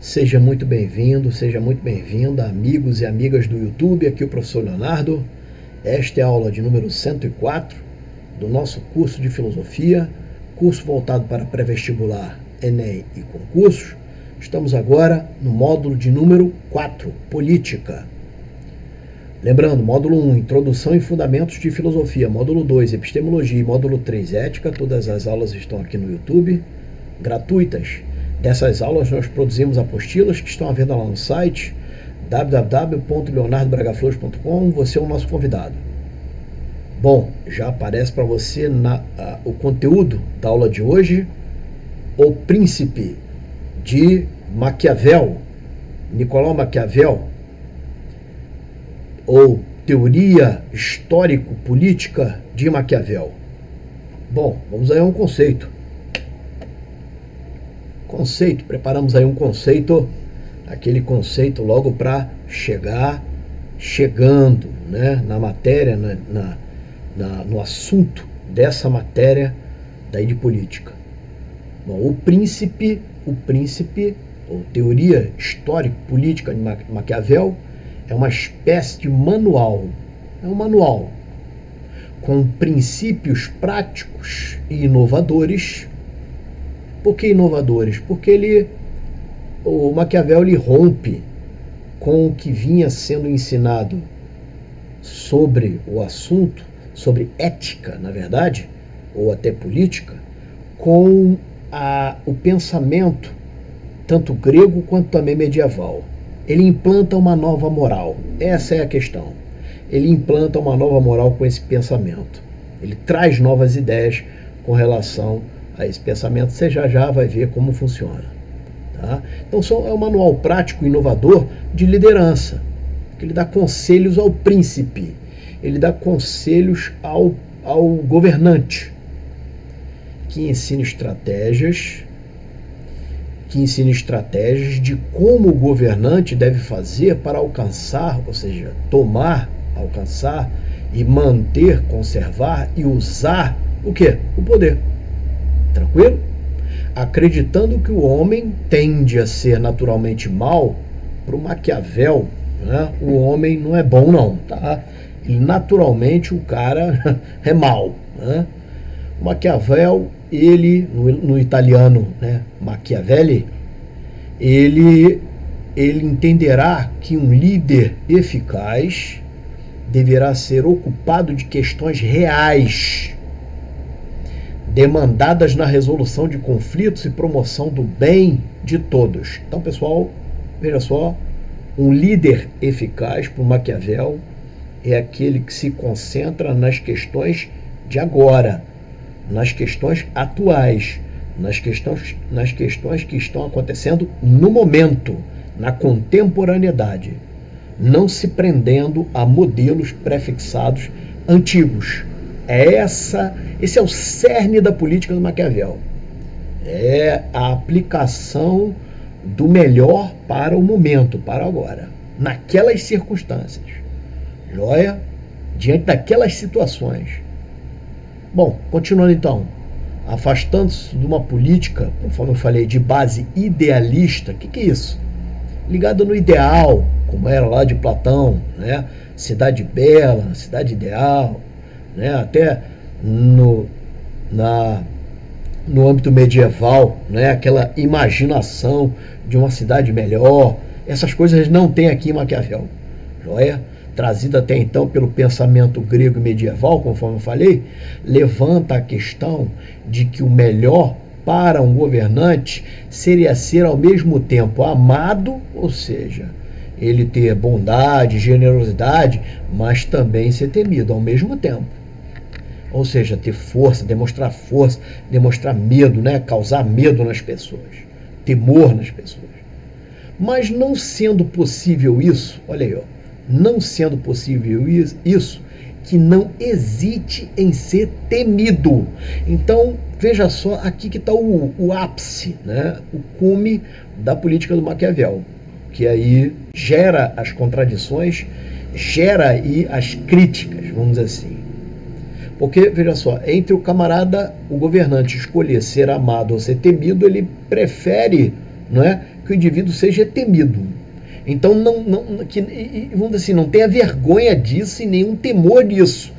Seja muito bem-vindo, seja muito bem-vinda, amigos e amigas do YouTube. Aqui é o professor Leonardo. Esta é a aula de número 104 do nosso curso de filosofia, curso voltado para pré-vestibular, Enem e concursos. Estamos agora no módulo de número 4, política. Lembrando, módulo 1, introdução e fundamentos de filosofia, módulo 2, epistemologia e módulo 3, ética. Todas as aulas estão aqui no YouTube, gratuitas. Dessas aulas nós produzimos apostilas que estão à venda lá no site www.leonardobragaflores.com. Você é o nosso convidado. Bom, já aparece para você o conteúdo da aula de hoje, O Príncipe, de Maquiavel, Nicolau Maquiavel, ou Teoria Histórico-Política de Maquiavel. Bom, vamos aí a um conceito. Preparamos aí um conceito, aquele conceito logo para chegando, né, na matéria, no assunto dessa matéria daí de política. Bom, o príncipe, ou Teoria Histórico-Política de Maquiavel, é uma espécie de manual, com princípios práticos e inovadores. Por que inovadores? Porque o Maquiavel rompe com o que vinha sendo ensinado sobre o assunto, sobre ética, na verdade, ou até política, com o pensamento, tanto grego quanto também medieval. Ele implanta uma nova moral. Essa é a questão. Ele implanta uma nova moral com esse pensamento. Ele traz novas ideias com relação a esse pensamento. Você já vai ver como funciona. Tá? Então é um manual prático e inovador de liderança. Ele dá conselhos ao príncipe. Ele dá conselhos ao governante. Que ensina estratégias de como o governante deve fazer para alcançar, ou seja, alcançar e manter, conservar e usar o quê? O poder. Tranquilo? Acreditando que o homem tende a ser naturalmente mal, para o Maquiavel, né, o homem não é bom não, tá? Naturalmente o cara é mal, né? O Maquiavel, ele, no italiano, né, Machiavelli, ele entenderá que um líder eficaz deverá ser ocupado de questões reais, demandadas na resolução de conflitos e promoção do bem de todos. Então, pessoal, veja só, um líder eficaz para o Maquiavel é aquele que se concentra nas questões de agora, nas questões atuais, nas questões que estão acontecendo no momento, na contemporaneidade, não se prendendo a modelos prefixados antigos. Esse é o cerne da política do Maquiavel. É a aplicação do melhor para o momento, para agora, naquelas circunstâncias. Joia? Diante daquelas situações. Bom, continuando então, afastando-se de uma política, conforme eu falei, de base idealista. O que é isso? Ligada no ideal, como era lá de Platão, né? Cidade bela, cidade ideal, né? Até no âmbito medieval, né? Aquela imaginação de uma cidade melhor. Essas coisas não tem aqui em Maquiavel. Joia? Trazida até então pelo pensamento grego e medieval, conforme eu falei, levanta a questão de que o melhor para um governante seria ser ao mesmo tempo amado, ou seja, ele ter bondade, generosidade, mas também ser temido ao mesmo tempo. Ou seja, ter força, demonstrar medo, né? Causar medo nas pessoas, temor nas pessoas. Mas não sendo possível isso, olha aí, ó, não sendo possível isso, que não hesite em ser temido. Então, veja só, aqui que está o ápice, né? O cume da política do Maquiavel, que aí gera as contradições, gera aí as críticas, vamos dizer assim. Porque, veja só, entre o governante escolher ser amado ou ser temido, ele prefere não é, que o indivíduo seja temido. Então, vamos dizer assim, não tenha vergonha disso e nenhum temor disso,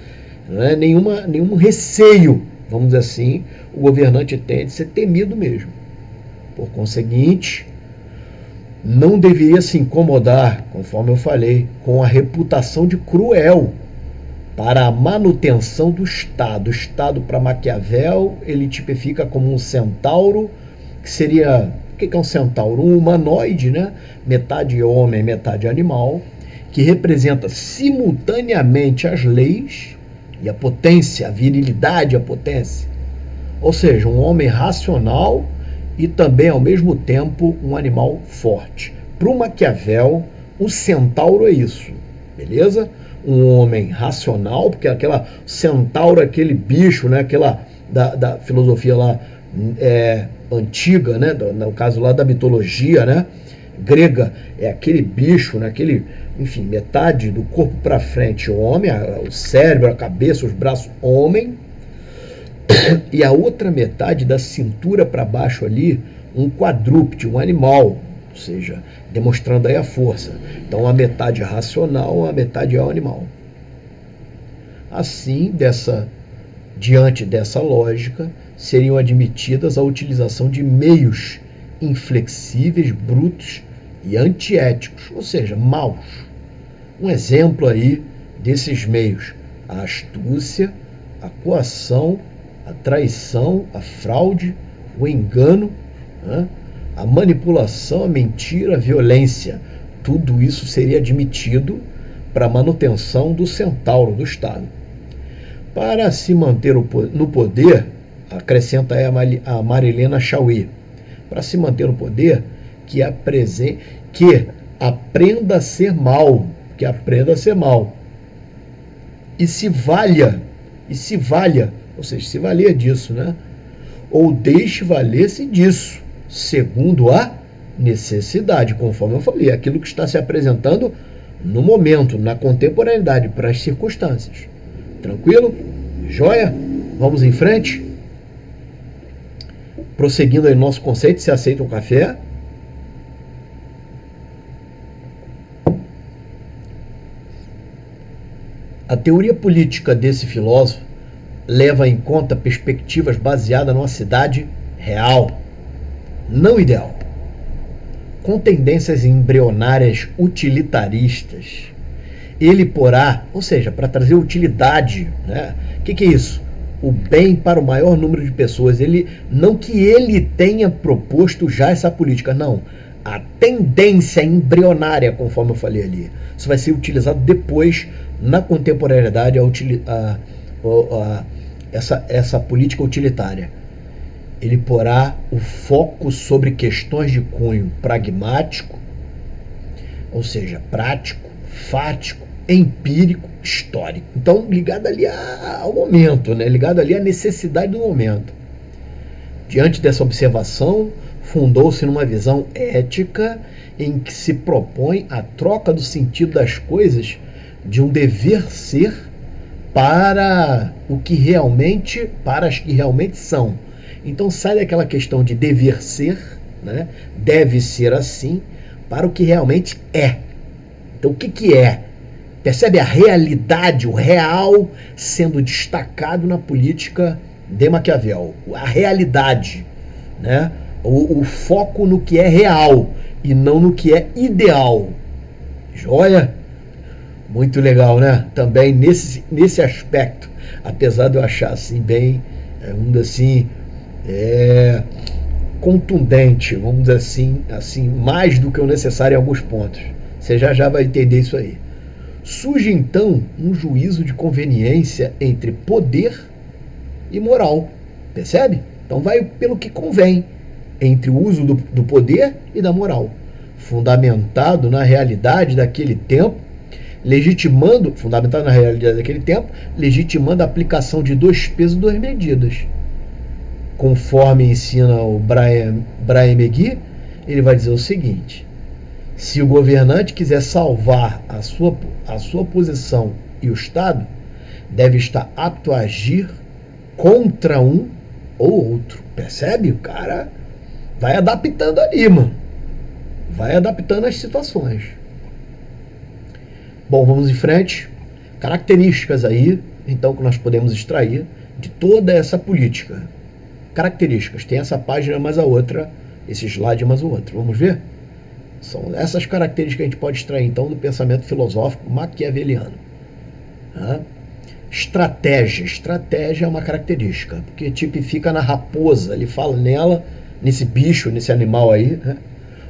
não é? Nenhum receio, vamos dizer assim, o governante tem de ser temido mesmo. Por conseguinte, não deveria se incomodar, conforme eu falei, com a reputação de cruel para a manutenção do Estado. O Estado, para Maquiavel, ele tipifica como um centauro, que seria... O que é um centauro? Um humanoide, né? Metade homem, metade animal, que representa simultaneamente as leis e a potência, a virilidade, a potência. Ou seja, um homem racional e também, ao mesmo tempo, um animal forte. Para o Maquiavel, o centauro é isso, beleza? Um homem racional, porque centauro, aquele bicho, né? Aquela da filosofia lá antiga, né? No caso lá da mitologia, né? Grega, é aquele bicho, né? Enfim, metade do corpo para frente, o homem, o cérebro, a cabeça, os braços, homem, e a outra metade da cintura para baixo ali, um quadrúpede, um animal, ou seja, demonstrando aí a força. Então a metade é racional, a metade é o animal. Assim, diante dessa lógica, seriam admitidas a utilização de meios inflexíveis, brutos e antiéticos, ou seja, maus. Um exemplo aí desses meios: a astúcia, a coação, a traição, a fraude, o engano, né? A manipulação, a mentira, a violência. Tudo isso seria admitido para a manutenção do centauro do Estado. Para se manter no poder, acrescenta aí a Marilena Chauí, para se manter no poder, que aprenda a ser mal, e se valha, ou seja, se valer disso, né? Ou deixe valer-se disso, segundo a necessidade, conforme eu falei, aquilo que está se apresentando no momento, na contemporaneidade, para as circunstâncias. Tranquilo? Joia? Vamos em frente? Prosseguindo aí nosso conceito, se aceita um café? A teoria política desse filósofo leva em conta perspectivas baseadas numa cidade real, não ideal, com tendências embrionárias utilitaristas. Ele porá, ou seja, para trazer utilidade, né? O que é isso? O bem para o maior número de pessoas. Não que ele tenha proposto já essa política, não. A tendência embrionária, conforme eu falei ali. Isso vai ser utilizado depois, na contemporaneidade, essa política utilitária. Ele porá o foco sobre questões de cunho pragmático, ou seja, prático, fático, empírico, histórico. Então, ligado ali ao momento, né? Ligado ali à necessidade do momento. Diante dessa observação, fundou-se numa visão ética em que se propõe a troca do sentido das coisas de um dever ser para as que realmente são. Então sai daquela questão de dever ser, né? Deve ser assim, para o que realmente é. Então o que é? Percebe a realidade, o real sendo destacado na política de Maquiavel. A realidade, né? O foco no que é real e não no que é ideal. Joia? Muito legal, né? Também nesse aspecto, apesar de eu achar assim bem, contundente, vamos dizer assim, mais do que o necessário em alguns pontos. Você já vai entender isso aí. Surge então um juízo de conveniência entre poder e moral. Percebe? Então vai pelo que convém, entre o uso do poder e da moral, fundamentado na realidade daquele tempo, legitimando a aplicação de 2 pesos e 2 medidas. Conforme ensina o Brahe-Megui, ele vai dizer o seguinte: se o governante quiser salvar a sua posição e o Estado, deve estar apto a agir contra um ou outro. Percebe? O cara vai adaptando ali, mano. vai adaptando as situações. Bom, vamos em frente. Características aí, então, que nós podemos extrair de toda essa política. Características. Tem essa página mais a outra, esse slide mais o outro. Vamos ver? São essas características que a gente pode extrair, então, do pensamento filosófico maquiaveliano. Estratégia. Estratégia é uma característica, porque tipifica na raposa. Ele fala nela, nesse bicho, nesse animal aí.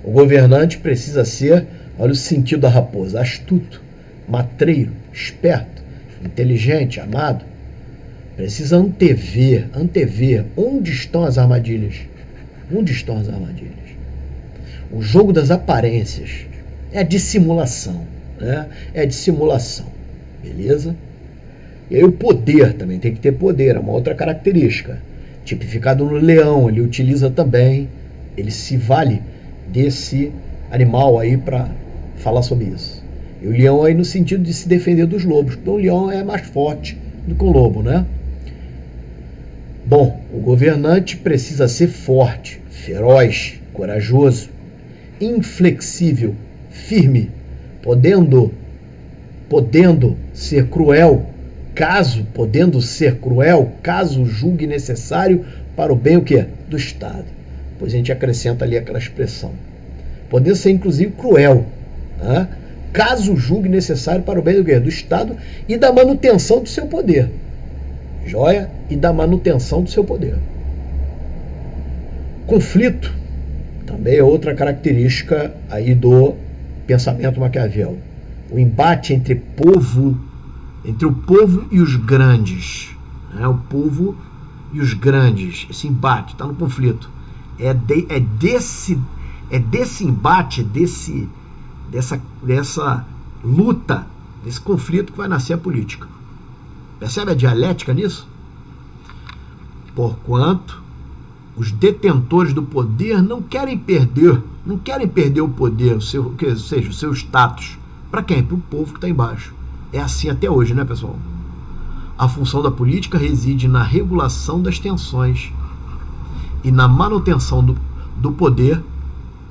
O governante precisa ser, olha o sentido da raposa, astuto, matreiro, esperto, inteligente, amado. Precisa antever onde estão as armadilhas. Onde estão as armadilhas? O jogo das aparências é a dissimulação, né? É a dissimulação, beleza? E aí o poder também, tem que ter poder, é uma outra característica. Tipificado no leão, ele utiliza também, ele se vale desse animal aí para falar sobre isso. E o leão aí no sentido de se defender dos lobos, porque o leão é mais forte do que o lobo, né? Bom, o governante precisa ser forte, feroz, corajoso, inflexível, firme, podendo ser cruel, caso julgue necessário para o bem o quê? Do Estado. Pois a gente acrescenta ali aquela expressão. Podendo ser inclusive cruel, caso julgue necessário para o bem do quê? Do Estado e da manutenção do seu poder. Joia? E da manutenção do seu poder. Conflito também é outra característica aí do pensamento Maquiavel. O embate entre o povo e os grandes. O povo e os grandes. Esse embate está no conflito. É desse embate, dessa luta, desse conflito que vai nascer a política. Percebe a dialética nisso? Porquanto os detentores do poder não querem perder o poder, ou seja, o seu status. Para quem? Para o povo que está embaixo. É assim até hoje, né, pessoal? A função da política reside na regulação das tensões e na manutenção do poder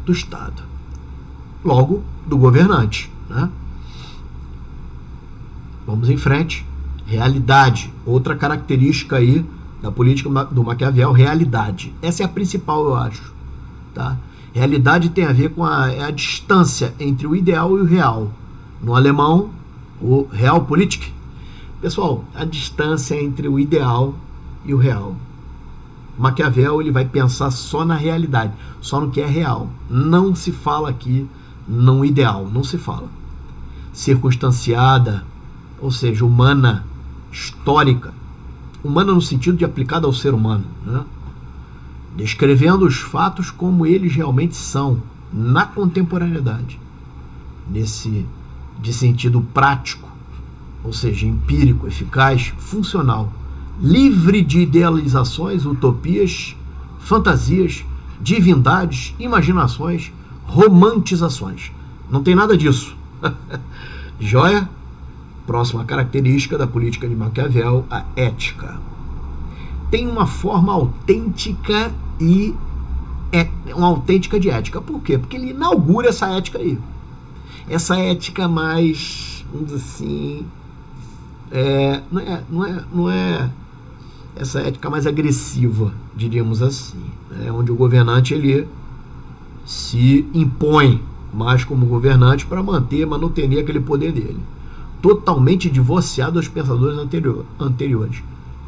do Estado. Logo, do governante, né? Vamos em frente. Realidade, outra característica aí da política do Maquiavel, realidade. Essa é a principal, eu acho. Tá? Realidade tem a ver com a distância entre o ideal e o real. No alemão, o Realpolitik. Pessoal, a distância entre o ideal e o real. Maquiavel, ele vai pensar só na realidade, só no que é real. Não se fala aqui no ideal, não se fala. Circunstanciada, ou seja, humana, histórica, humana no sentido de aplicada ao ser humano, né? Descrevendo os fatos como eles realmente são, na contemporaneidade, de sentido prático, ou seja, empírico, eficaz, funcional, livre de idealizações, utopias, fantasias, divindades, imaginações, romantizações. Não tem nada disso. Joia? Próxima característica da política de Maquiavel, a ética. Tem uma forma autêntica uma autêntica de ética. Por quê? Porque ele inaugura essa ética aí. Essa ética mais, vamos dizer assim, não é essa ética mais agressiva, diríamos assim, né? Onde o governante ele se impõe mais como governante para manuter aquele poder dele. Totalmente divorciado dos pensadores anteriores.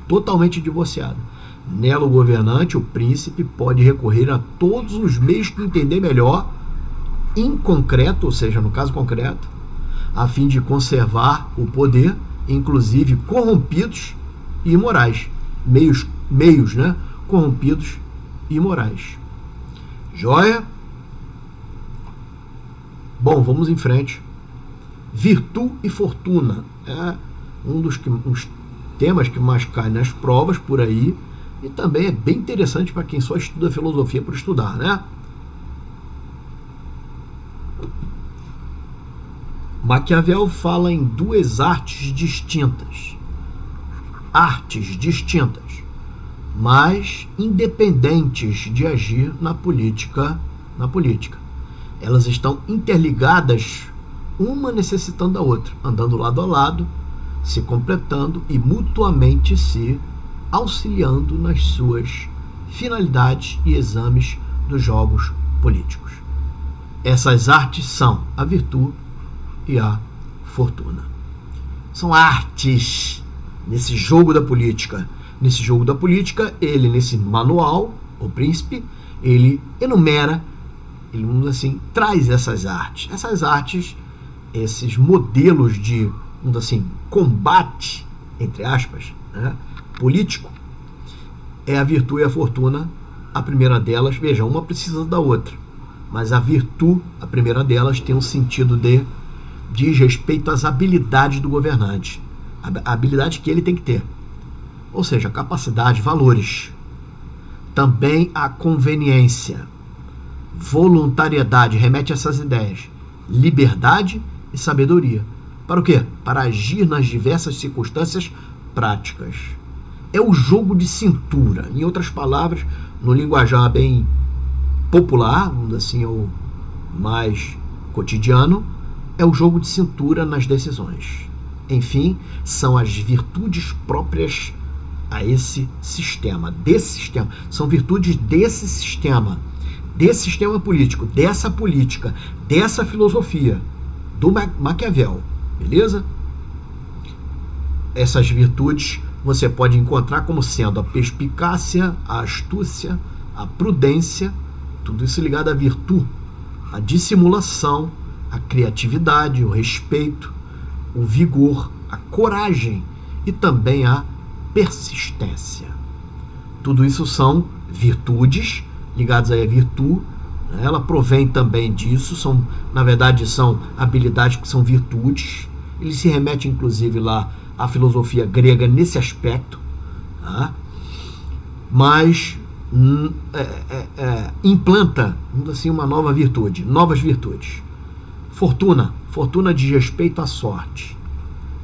Totalmente divorciado. Nela, o governante, o príncipe, pode recorrer a todos os meios que entender melhor, em concreto, ou seja, no caso concreto, a fim de conservar o poder, inclusive corrompidos e imorais. Meios, né? Corrompidos e imorais. Joia? Bom, vamos em frente. Virtude e fortuna é um dos temas que mais cai nas provas por aí e também é bem interessante para quem só estuda filosofia por estudar, né? Maquiavel fala em duas artes distintas, mas independentes de agir na política. Elas estão interligadas, uma necessitando da outra, andando lado a lado, se completando e mutuamente se auxiliando nas suas finalidades e exames dos jogos políticos. Essas artes são a virtude e a fortuna. São artes nesse jogo da política. Nesse jogo da política, ele, nesse manual, o príncipe, ele enumera, ele, vamos assim, traz essas artes, esses modelos de, vamos assim, combate, entre aspas, né, político, é a virtude e a fortuna. A primeira delas, veja, uma precisa da outra, mas a virtude, a primeira delas, tem um sentido de diz respeito às habilidades do governante, a habilidade que ele tem que ter, ou seja, capacidade, valores. Também a conveniência, voluntariedade, remete a essas ideias, liberdade e sabedoria. Para o quê? Para agir nas diversas circunstâncias práticas. É o jogo de cintura. Em outras palavras, no linguajar bem popular, vamos dizer assim, ou mais cotidiano, é o jogo de cintura nas decisões. Enfim, são as virtudes próprias a esse sistema, desse sistema. São virtudes desse sistema político, dessa política, dessa filosofia, do Maquiavel, beleza? Essas virtudes você pode encontrar como sendo a perspicácia, a astúcia, a prudência, tudo isso ligado à virtude, a dissimulação, a criatividade, o respeito, o vigor, a coragem e também a persistência. Tudo isso são virtudes ligadas à virtude. Ela provém também disso, na verdade são habilidades que são virtudes. Ele se remete inclusive lá à filosofia grega nesse aspecto, tá? Mas implanta assim, uma nova virtude, novas virtudes. Fortuna diz respeito à sorte.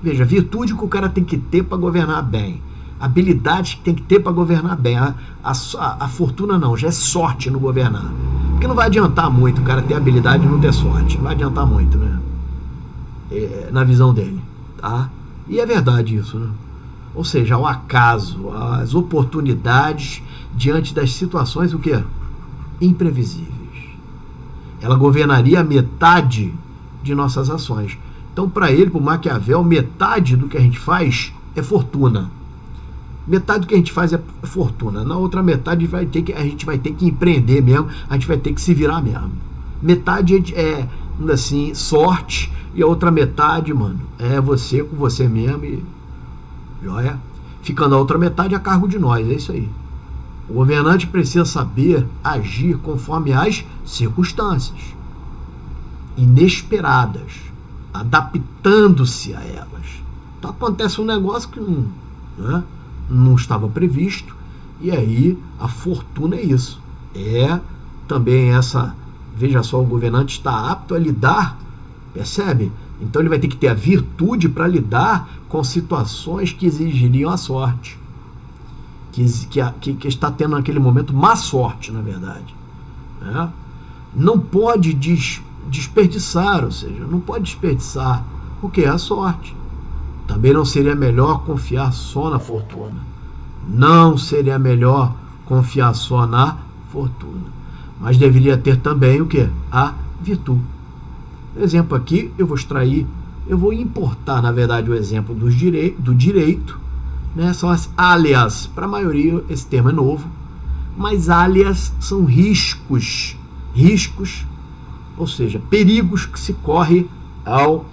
Veja, virtude que o cara tem que ter para governar bem, habilidade que tem que ter para governar bem. A fortuna não, já é sorte no governar. Porque não vai adiantar muito o cara ter habilidade e não ter sorte. Não vai adiantar muito, né? Na visão dele, tá? E é verdade isso, né? Ou seja, o acaso, as oportunidades diante das situações, o quê? Imprevisíveis. Ela governaria a metade de nossas ações. Então, para ele, para o Maquiavel, metade do que a gente faz é fortuna. Metade do que a gente faz é fortuna. Na outra metade a gente vai ter que empreender mesmo, a gente vai ter que se virar mesmo. Metade é assim, sorte, e a outra metade, mano, é você com você mesmo e joia. Ficando a outra metade a cargo de nós, é isso aí. O governante precisa saber agir conforme as circunstâncias inesperadas, adaptando-se a elas. Então acontece um negócio que não estava previsto, e aí a fortuna é isso. É também essa, veja só, o governante está apto a lidar, percebe? Então ele vai ter que ter a virtude para lidar com situações que exigiriam a sorte, que está tendo naquele momento má sorte, na verdade, né? Não pode desperdiçar, ou seja, não pode desperdiçar o que é a sorte. Também não seria melhor confiar só na fortuna. Não seria melhor confiar só na fortuna. Mas deveria ter também o que? A virtude. Exemplo aqui, eu vou importar, na verdade, o exemplo do direito, né? São as alias. Para a maioria, esse termo é novo, mas alias são riscos, ou seja, perigos que se corre ao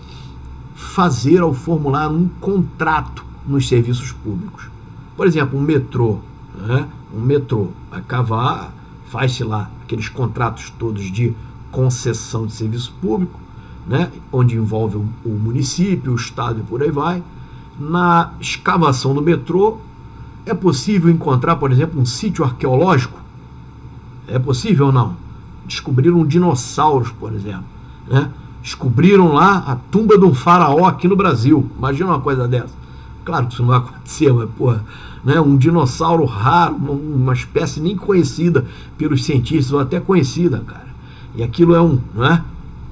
formular um contrato nos serviços públicos. Por exemplo, um metrô, né? Um metrô vai cavar, faz-se lá aqueles contratos todos de concessão de serviço público, né? Onde envolve o município, o estado e por aí vai. Na escavação do metrô, é possível encontrar, por exemplo, um sítio arqueológico? É possível ou não? Descobriram dinossauros, por exemplo, né? Descobriram lá a tumba de um faraó aqui no Brasil. Imagina uma coisa dessa. Claro que isso não vai acontecer, mas, porra, né? Um dinossauro raro, uma espécie nem conhecida pelos cientistas, ou até conhecida, cara. E aquilo é não é?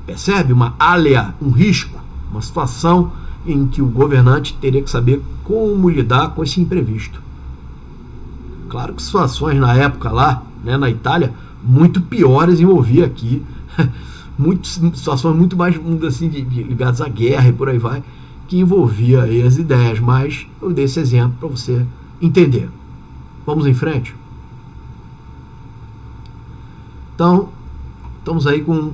Percebe? Uma alea, um risco, uma situação em que o governante teria que saber como lidar com esse imprevisto. Claro que situações na época lá, né, na Itália, muito piores envolvia aqui, situações muito mais assim, ligadas à guerra e por aí vai, que envolvia aí as ideias, mas eu dei esse exemplo para você entender. Vamos em frente? Então, estamos aí com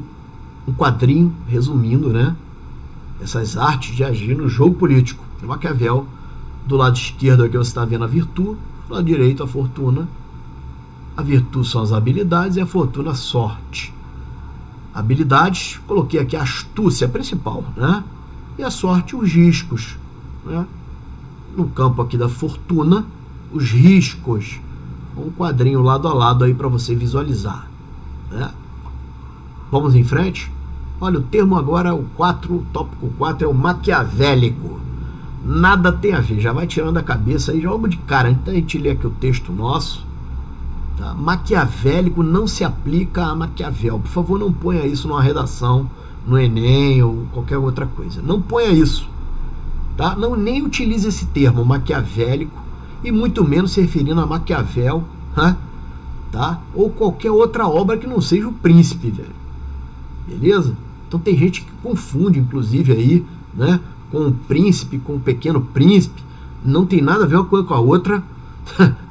um quadrinho resumindo, né, essas artes de agir no jogo político. O Maquiavel, do lado esquerdo aqui você está vendo a virtude, do lado direito a fortuna. A virtude são as habilidades e a fortuna a sorte. Habilidades, coloquei aqui a astúcia principal, né? E a sorte, os riscos, né? No campo aqui da fortuna, os riscos. Um quadrinho lado a lado aí para você visualizar, né? Vamos em frente? Olha, o termo agora, o tópico 4 é o maquiavélico. Nada tem a ver, já vai tirando da cabeça aí, já vamos de cara. Então a gente lê aqui o texto nosso. Tá? Maquiavélico não se aplica a Maquiavel. Por favor, não ponha isso numa redação, no Enem ou qualquer outra coisa. Não ponha isso. Tá? Não, nem utilize esse termo, maquiavélico, e muito menos se referindo a Maquiavel, tá? Ou qualquer outra obra que não seja o Príncipe, velho. Beleza? Então tem gente que confunde, inclusive, aí, né, com o Príncipe, com o Pequeno Príncipe. Não tem nada a ver uma coisa com a outra.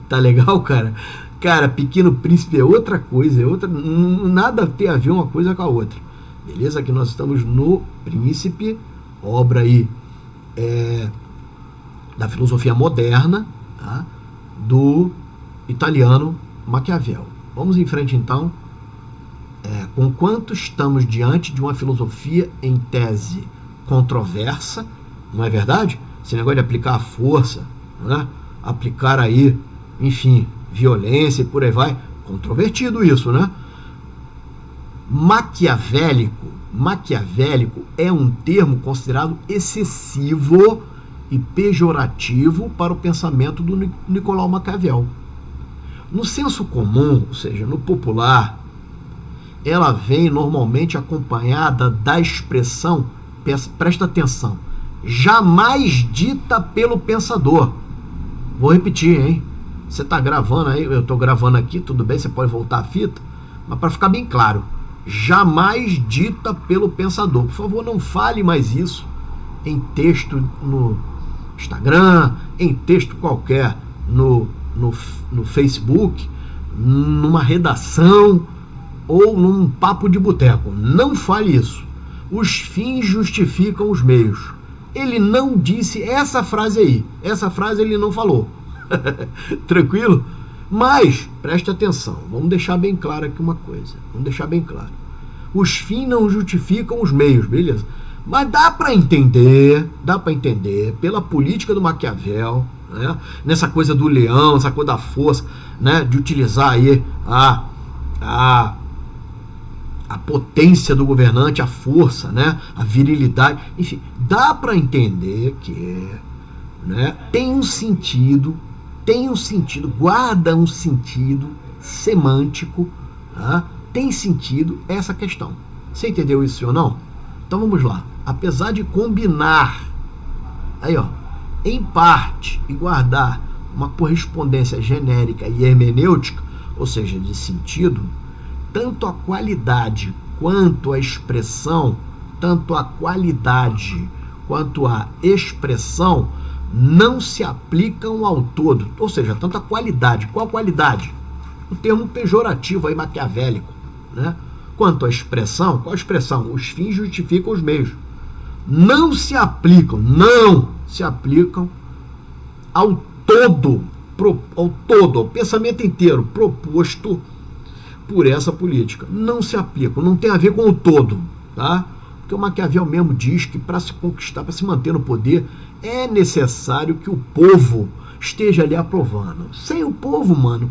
Tá legal, cara? Cara, Pequeno Príncipe é outra coisa, é outra, nada tem a ver uma coisa com a outra. Beleza? Aqui nós estamos no Príncipe, obra aí da filosofia moderna, tá? Do italiano Maquiavel. Vamos em frente então. Conquanto estamos diante de uma filosofia em tese controversa, não é verdade? Esse negócio de aplicar a força, né? Aplicar aí, enfim, violência e por aí vai, controvertido isso, né? Maquiavélico é um termo considerado excessivo e pejorativo para o pensamento do Nicolau Maquiavel. No senso comum, ou seja, no popular, ela vem normalmente acompanhada da expressão, presta atenção, jamais dita pelo pensador. Vou repetir, hein? Você está gravando aí, eu estou gravando aqui, tudo bem, você pode voltar a fita, mas para ficar bem claro, jamais dita pelo pensador. Por favor, não fale mais isso em texto no Instagram, em texto qualquer no Facebook, numa redação ou num papo de boteco. Não fale isso. Os fins justificam os meios. Ele não disse essa frase aí. Essa frase ele não falou. Tranquilo? Mas, preste atenção. Vamos deixar bem claro aqui uma coisa. Vamos deixar bem claro. Os fins não justificam os meios, beleza? Mas dá para entender pela política do Maquiavel, né? Nessa coisa do leão, essa coisa da força, né? De utilizar aí a potência do governante, a força, né? A virilidade, enfim, dá para entender que, né, tem um sentido, guarda um sentido semântico, tá? Tem sentido essa questão. Você entendeu isso ou não? Então vamos lá. Apesar de combinar, aí ó, em parte, e guardar uma correspondência genérica e hermenêutica, ou seja, de sentido, tanto a qualidade quanto a expressão, não se aplicam ao todo. Ou seja, tanto a qualidade, qual qualidade? O termo pejorativo aí, maquiavélico, né? Quanto à expressão, qual a expressão? Os fins justificam os meios. Não se aplicam ao todo, ao pensamento inteiro proposto por essa política. Não se aplicam, não tem a ver com o todo, tá? Porque o Maquiavel mesmo diz que para se conquistar, para se manter no poder, é necessário que o povo esteja ali aprovando. Sem o povo, mano,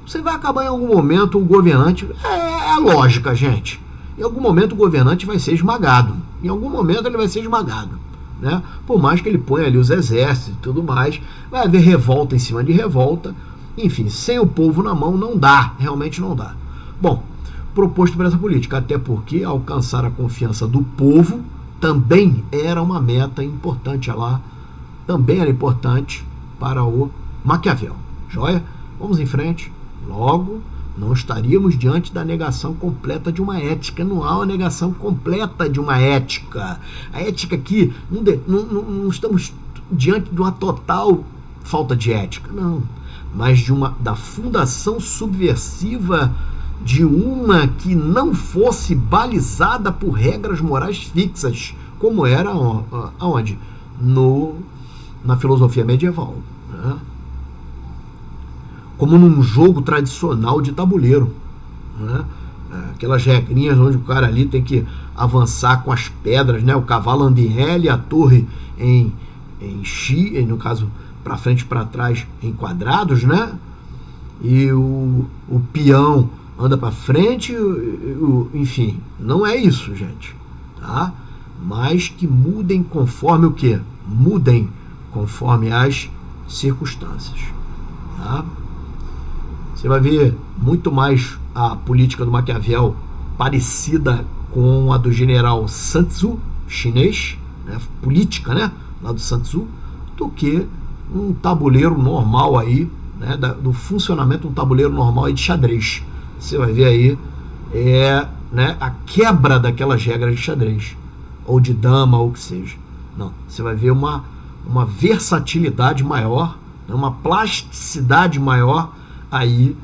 você vai acabar em algum momento, o governante... É lógica, gente. Em algum momento o governante vai ser esmagado. Em algum momento ele vai ser esmagado, né? Por mais que ele ponha ali os exércitos e tudo mais, vai haver revolta em cima de revolta. Enfim, sem o povo na mão não dá, realmente não dá. Bom, proposto por essa política, até porque alcançar a confiança do povo também era uma meta importante lá, também era importante para o Maquiavel. Joia? Vamos em frente. Logo, não estaríamos diante da negação completa de uma ética. Não há uma negação completa de uma ética. A ética aqui, não estamos diante de uma total falta de ética, não. Mas da fundação subversiva de uma que não fosse balizada por regras morais fixas, como era aonde? Na filosofia medieval, né? Como num jogo tradicional de tabuleiro, né? Aquelas regrinhas onde o cara ali tem que avançar com as pedras, né? O cavalo anda em L, a torre em X, no caso para frente e para trás em quadrados, né? E o peão anda para frente, enfim, não é isso, gente, tá? Mas que mudem conforme o quê? Mudem conforme as circunstâncias, tá? Você vai ver muito mais a política do Maquiavel parecida com a do general Sun Tzu, chinês, né? Política, né? Lá do Sun Tzu, do que um tabuleiro normal aí, né? Do funcionamento de um tabuleiro normal aí de xadrez. Você vai ver aí né, a quebra daquelas regras de xadrez, ou de dama, ou o que seja. Não, você vai ver uma versatilidade maior, né, uma plasticidade maior aí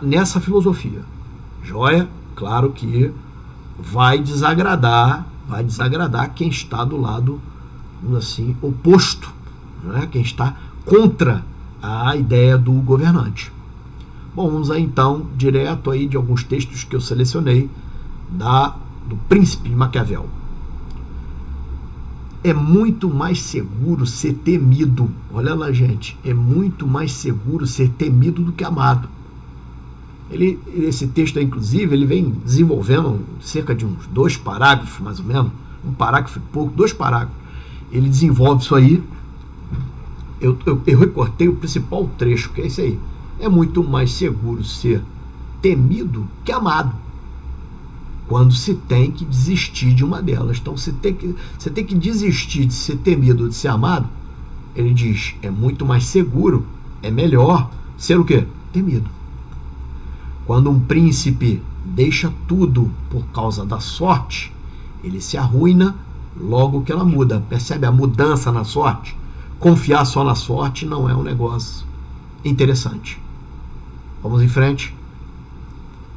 nessa filosofia. Joia? Claro que vai desagradar quem está do lado, assim, oposto, né, quem está contra a ideia do governante. Bom, vamos aí então direto aí de alguns textos que eu selecionei do Príncipe de Maquiavel. É muito mais seguro ser temido. Olha lá, gente, é muito mais seguro ser temido do que amado. Esse texto aí, inclusive, ele vem desenvolvendo cerca de uns 2 parágrafos, mais ou menos, um parágrafo e pouco, 2 parágrafos. Ele desenvolve isso aí. Eu recortei o principal trecho, que é esse aí. É muito mais seguro ser temido que amado, quando se tem que desistir de uma delas. Então você tem que desistir de ser temido ou de ser amado. Ele diz, é muito mais seguro, é melhor ser o quê? Temido. Quando um príncipe deixa tudo por causa da sorte, ele se arruína logo que ela muda. Percebe a mudança na sorte? Confiar só na sorte não é um negócio interessante. Vamos em frente.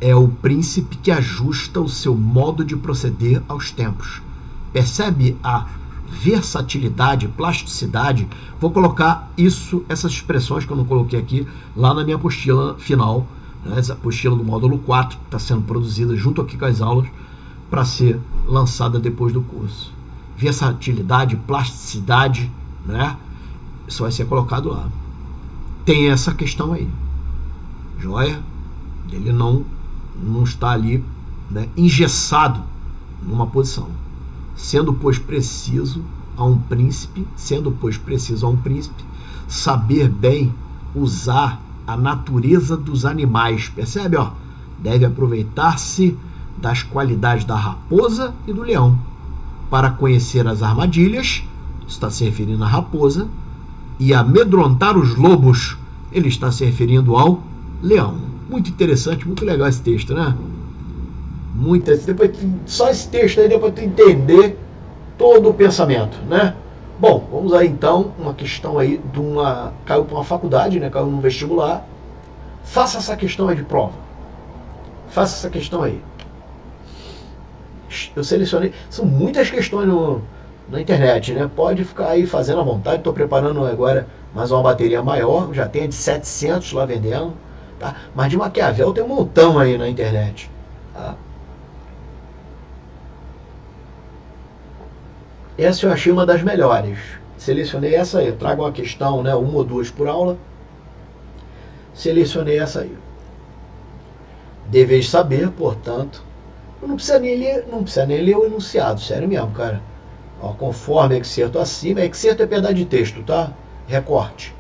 É o príncipe que ajusta o seu modo de proceder aos tempos. Percebe a versatilidade, plasticidade? Vou colocar essas expressões que eu não coloquei aqui, lá na minha apostila final, né? Essa apostila do módulo 4, que está sendo produzida junto aqui com as aulas, para ser lançada depois do curso. Versatilidade, plasticidade, né? Isso vai ser colocado lá. Tem essa questão aí. Joia? Ele não está ali, né, engessado numa posição. Sendo, pois, preciso a um príncipe, saber bem usar a natureza dos animais. Percebe? Ó? Deve aproveitar-se das qualidades da raposa e do leão para conhecer as armadilhas, está se referindo à raposa, e amedrontar os lobos, ele está se referindo ao leão. Muito interessante, muito legal esse texto, né? Só esse texto aí deu para tu entender todo o pensamento, né? Bom, vamos aí então, uma questão aí caiu para uma faculdade, né? Caiu no vestibular. Faça essa questão aí de prova. Faça essa questão aí. Eu selecionei, são muitas questões na internet, né? Pode ficar aí fazendo à vontade. Estou preparando agora mais uma bateria maior, já tem a de 700 lá vendendo. Tá? Mas de Maquiavel tem um montão aí na internet. Tá? Essa eu achei uma das melhores. Selecionei essa aí. Eu trago uma questão, né, 1 ou 2 por aula. Selecionei essa aí. Deveis saber, portanto. Não precisa nem ler o enunciado. Sério mesmo, cara. Ó, conforme excerto acima. Excerto é pedaço de texto, tá? Recorte.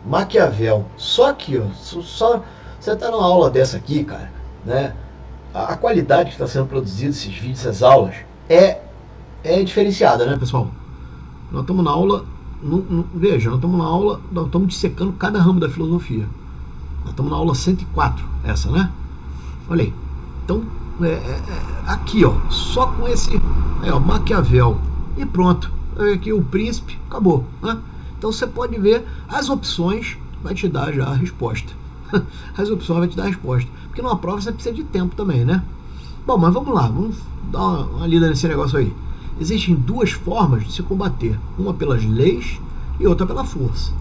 Maquiavel. Só aqui, ó. Você está numa aula dessa aqui, cara, né? a qualidade que está sendo produzida, esses vídeos, essas aulas, é diferenciada, né, pessoal? Nós estamos na aula, veja, nós estamos na aula, nós estamos dissecando cada ramo da filosofia. Nós estamos na aula 104, essa, né? Olha aí. Então, aqui, ó, só com esse, Maquiavel, e pronto. Aqui o príncipe, acabou, né? Então você pode ver as opções, vai te dar já a resposta. As opções vai te dar a resposta. Porque numa prova você precisa de tempo também, né? Bom, mas vamos lá, vamos dar uma lida nesse negócio aí. Existem duas formas de se combater, uma pelas leis e outra pela força.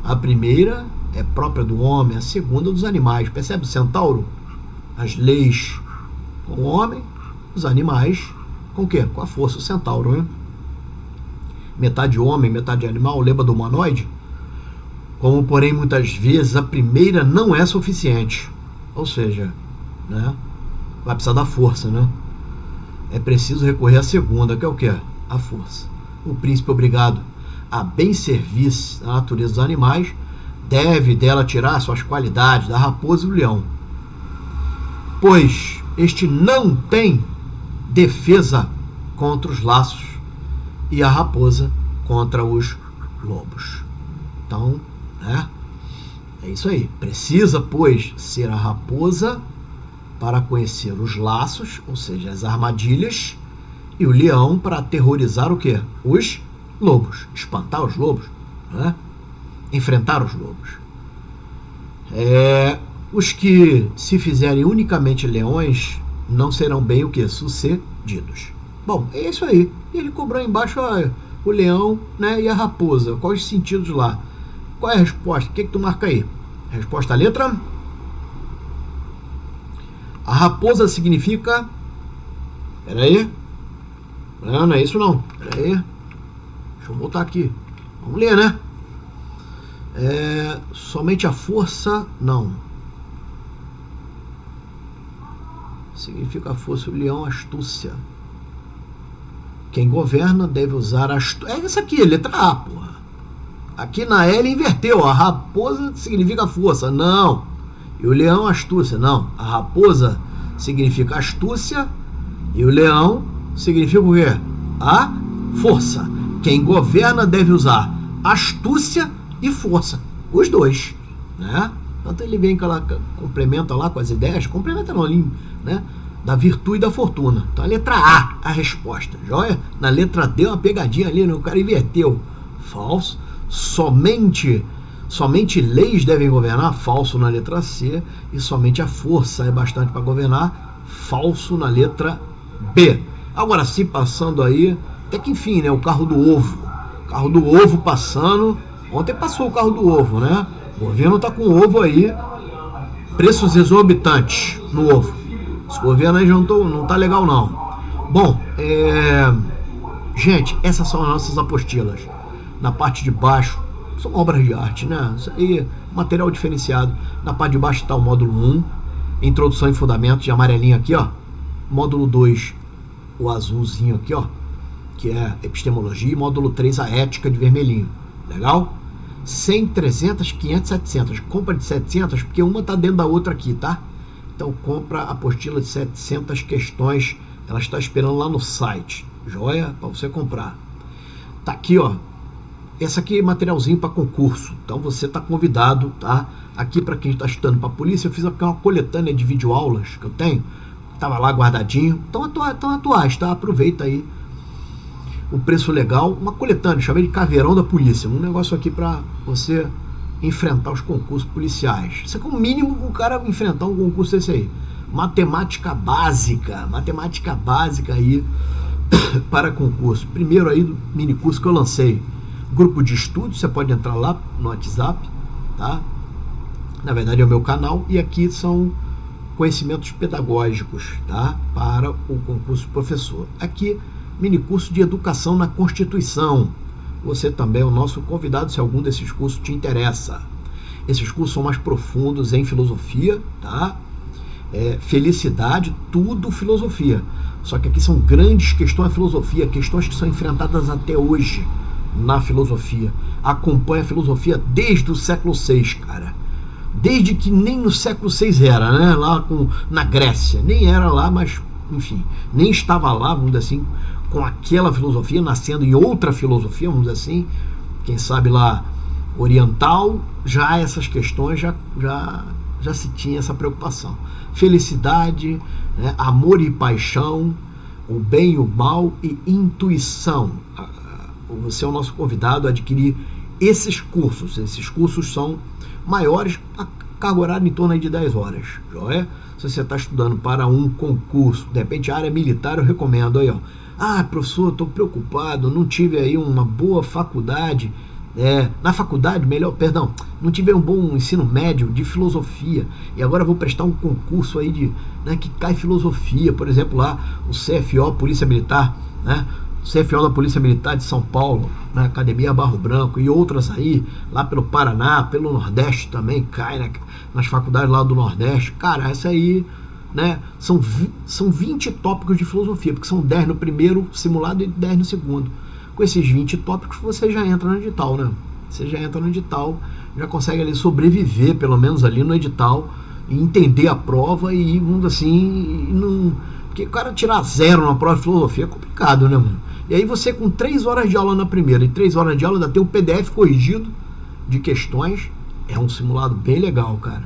A primeira é própria do homem, a segunda dos animais. Percebe o centauro? As leis com o homem, os animais com o quê? Com a força, o centauro, né? Metade homem, metade animal, lembra do humanoide? Como, porém, muitas vezes a primeira não é suficiente. Ou seja, né? Vai precisar da força, né? É preciso recorrer à segunda, que é o quê? A força. O príncipe obrigado a bem servir a natureza dos animais deve dela tirar suas qualidades da raposa e do leão, pois este não tem defesa contra os laços e a raposa contra os lobos. Então, né? É isso aí. Precisa, pois, ser a raposa para conhecer os laços, ou seja, as armadilhas, e o leão para aterrorizar o quê? Os lobos, espantar os lobos, né? Enfrentar os lobos. Os que se fizerem unicamente leões não serão bem o quê? Sucedidos. Bom, é isso aí. Ele cobrou embaixo o leão, né, e a raposa. Quais os sentidos lá? Qual é a resposta? O que tu marca aí? A resposta, a letra? A raposa significa... Peraí. Não é isso não. Peraí. Deixa eu voltar aqui. Vamos ler, né? Somente a força... Não. Significa a força, o leão, astúcia. Quem governa deve usar astúcia. É isso aqui, letra A, porra. Aqui na L inverteu. A raposa significa força. Não. E o leão, astúcia. Não. A raposa significa astúcia e o leão significa o quê? A força. Quem governa deve usar astúcia e força. Os dois, né? Tanto ele vem que ela complementa lá com as ideias, complementa não, né? Da virtude e da fortuna. Então a letra A, a resposta. Joia? Na letra D, uma pegadinha ali, né? O cara inverteu. Falso. Somente leis devem governar, falso na letra C, e somente a força é bastante para governar, falso na letra B. Agora sim, passando aí, até que enfim, né, o carro do ovo. Carro do ovo passando. Ontem passou o carro do ovo, né? O governo tá com ovo aí, preços exorbitantes no ovo. Esse governo aí já não tá legal não. Bom, gente, essas são as nossas apostilas. Na parte de baixo, são obras de arte, né? Isso aí, material diferenciado. Na parte de baixo está o módulo 1, Introdução e Fundamentos, de amarelinho aqui, ó. Módulo 2, o azulzinho aqui, ó, que é Epistemologia. E módulo 3, a Ética, de vermelhinho. Legal? 100, 300, 500, 700. Compra de 700, porque uma tá dentro da outra aqui, tá? Então compra a apostila de 700 questões. Ela está esperando lá no site. Joia? Para você comprar. Tá aqui, ó. Esse aqui é materialzinho para concurso, então você está convidado, tá? Aqui para quem está estudando para a polícia, eu fiz aqui uma coletânea de videoaulas que eu tenho, estava lá guardadinho, tão atuais, tá? Aproveita aí, o preço legal, uma coletânea, chamei de Caveirão da Polícia, um negócio aqui para você enfrentar os concursos policiais. Isso é como mínimo o cara enfrentar um concurso desse aí. Matemática básica aí para concurso. Primeiro aí do mini curso que eu lancei. Grupo de estudo, você pode entrar lá no WhatsApp, tá? Na verdade é o meu canal, e aqui são conhecimentos pedagógicos, tá? Para o concurso professor. Aqui, mini curso de educação na Constituição. Você também é o nosso convidado se algum desses cursos te interessa. Esses cursos são mais profundos em filosofia, tá? Felicidade, tudo filosofia. Só que aqui são grandes questões da filosofia, questões que são enfrentadas até hoje na filosofia. Acompanha a filosofia desde o século VI, cara. desde que nem no século VI era, né? Lá na Grécia, nem era lá, mas enfim, nem estava lá, vamos dizer assim, com aquela filosofia, nascendo em outra filosofia, vamos dizer assim, quem sabe lá oriental, já essas questões já se tinha essa preocupação. Felicidade, né? Amor e paixão, o bem e o mal e intuição. Você é o nosso convidado a adquirir esses cursos. Esses cursos são maiores, a carga horária em torno de 10 horas. Joia? Se você está estudando para um concurso, de repente a área militar, eu recomendo aí, ó. Professor, estou preocupado, não tive aí uma boa faculdade. Na faculdade, não tive um bom ensino médio de filosofia e agora vou prestar um concurso aí que cai filosofia, por exemplo, lá o CFO Polícia Militar, né? CFO da Polícia Militar de São Paulo, na Academia Barro Branco e outras aí, lá pelo Paraná, pelo Nordeste também, cai nas faculdades lá do Nordeste. Cara, essa aí, né, são 20 tópicos de filosofia, porque são 10 no primeiro simulado e 10 no segundo. Com esses 20 tópicos você já entra no edital, né? Você já entra no edital, já consegue ali sobreviver, pelo menos ali no edital, e entender a prova e, vamos assim, porque o cara tirar 0 na prova de filosofia é complicado, né, mano? E aí você com 3 horas de aula na primeira e 3 horas de aula ainda tem um PDF corrigido de questões, é um simulado bem legal, cara.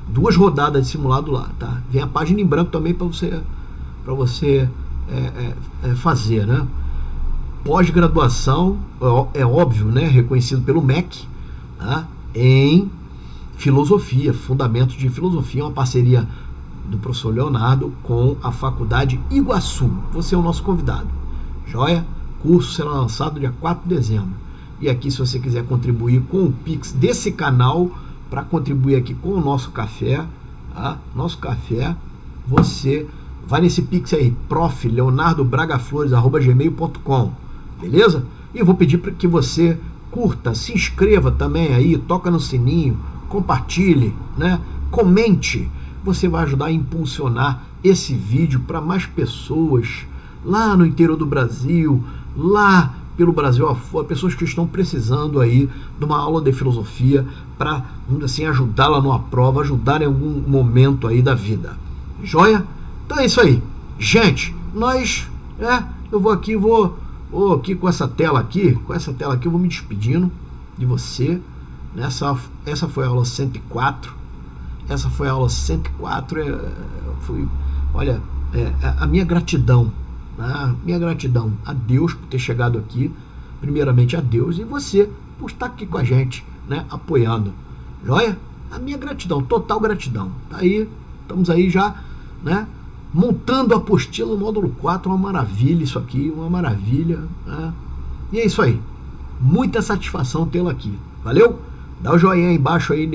2 rodadas de simulado lá, tá? Vem a página em branco também para você fazer, né? Pós-graduação, é óbvio, né? Reconhecido pelo MEC, tá? Em filosofia, fundamentos de filosofia, uma parceria do professor Leonardo com a Faculdade Iguaçu. Você é o nosso convidado. Joia? Curso será lançado dia 4 de dezembro. E aqui, se você quiser contribuir com o Pix desse canal, para contribuir aqui com o nosso café, tá? Nosso café, você vai nesse Pix aí, prof.leonardobragaflores@gmail.com, beleza? E eu vou pedir para que você curta, se inscreva também aí, toca no sininho, compartilhe, né? Comente. Você vai ajudar a impulsionar esse vídeo para mais pessoas lá no interior do Brasil, lá pelo Brasil afora, pessoas que estão precisando aí de uma aula de filosofia para, vamos dizer assim, ajudá-la numa prova, ajudar em algum momento aí da vida. Joia? Então é isso aí. Gente, eu vou aqui com essa tela aqui, eu vou me despedindo de você. Essa foi a aula 104. Essa foi a aula 104. A minha gratidão. Minha gratidão a Deus por ter chegado aqui, primeiramente a Deus, e você por estar aqui com a gente, né, apoiando. Joia? A minha gratidão, total gratidão. Tá aí, estamos aí já, né, montando a apostila módulo 4, uma maravilha isso aqui, uma maravilha, né? E é isso aí. Muita satisfação tê-lo aqui. Valeu? Dá o joinha aí embaixo aí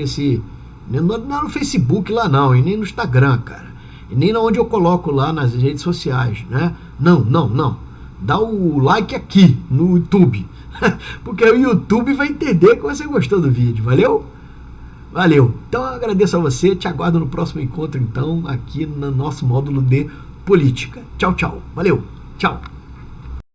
não é no Facebook lá não, e nem no Instagram, cara. E nem onde eu coloco lá nas redes sociais, né? Não. Dá o like aqui no YouTube. Porque o YouTube vai entender que você gostou do vídeo. Valeu? Valeu. Então eu agradeço a você. Te aguardo no próximo encontro, então, aqui no nosso módulo de política. Tchau, tchau. Valeu. Tchau.